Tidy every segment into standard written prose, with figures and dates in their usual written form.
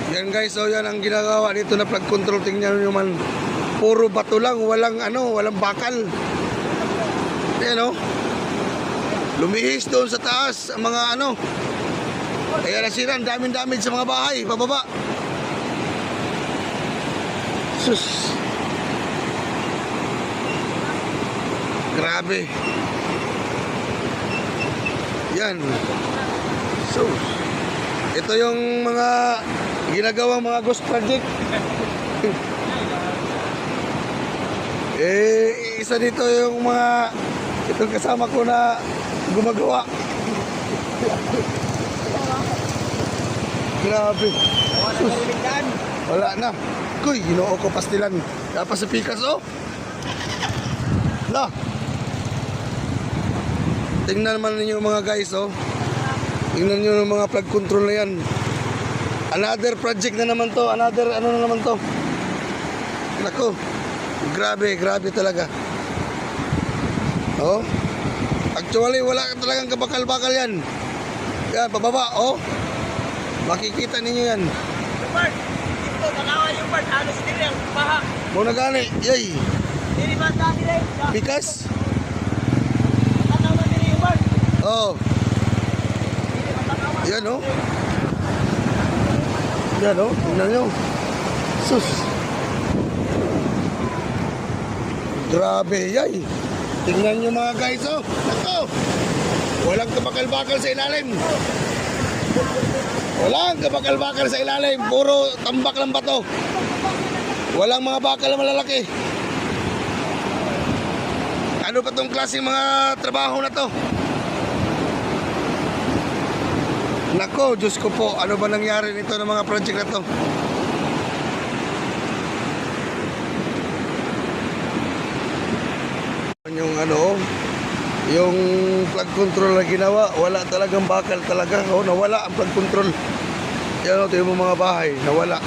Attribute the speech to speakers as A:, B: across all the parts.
A: Yan guys, so yan ang ginagawa dito na plug control. Tingnan nyo man, puro bato lang, walang walang bakal. Yan o. Lumihis doon sa taas ang mga kaya nasira, ang daming damage sa mga bahay, pababa. Sus. Grabe. Yan. Sus. Ito yung mga ginagawang mga ghost project. Isa dito yung mga itong kasama ko na gumagawa. Grabe. Sus. Wala na. Kuy, ginoo ko pastilan. Dapat sa pikas, oh. Na. Tingnan naman ninyo mga guys, oh. Tingnan nyo yung mga plug control na yan. Another project na naman to. Another na naman to. Nako. Grabe, grabe talaga. Oh. Actually, wala talagang kabakal-bakal yan. Yan, pababa, oh. Makikita ninyo yan.
B: Bart, dito, kanawa yung Bart. Alos din yung paha.
A: Muna gani, yay.
B: Diri ba dati rin?
A: Pikas?
B: Kanawa din yung Bart.
A: Oh. Yan, oh. Yan, oh. Tingnan nyo. Sus. Grabe, yay. Tingnan nyo mga guys, oh. Nako. Walang kabakal-bakal sa ilalim. Walang kabakal-bakal sa ilalim. Puro tambak lang bato. Walang mga bakal na malalaki. Ano pa tong klaseng mga trabaho na to? Nako, Diyos ko po, ano ba nangyari nito ng mga project na to? Yung plug control na ginawa, wala talagang bakal talaga. Oh, nawala ang plug control. Yan, ito yung mga bahay, nawala.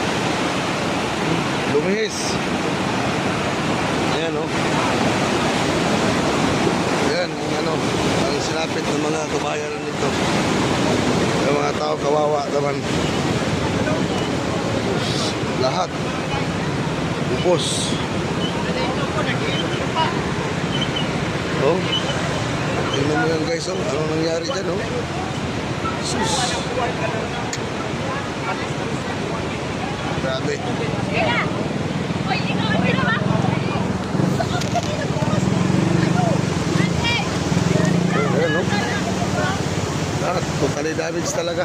A: Lumihis. Ayan, oh. Ayan, ang sinapit ng mga kabayaran nito. Yung mga tao kawawa naman. Lahat upos. Oh, tingnan mo yan guys, oh. Anong nangyari dyan, oh. Sus. Grabe. Ayan, oh. Lahat, totally damage talaga.